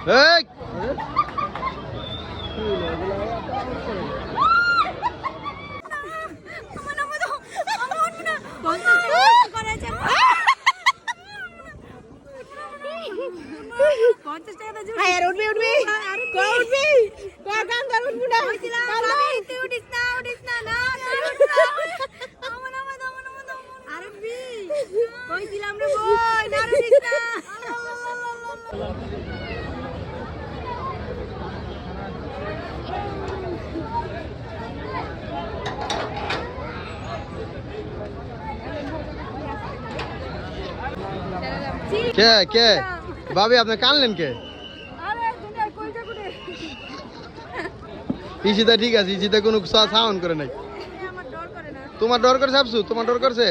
এই কে কে ভাবি আপনি কানলেন কে? ইশিতা ঠিক আছে, ইশিতা কোনো সাউন্ড করে নাই। তোমার ডর করে ভাবছু? তোমার ডর করছে?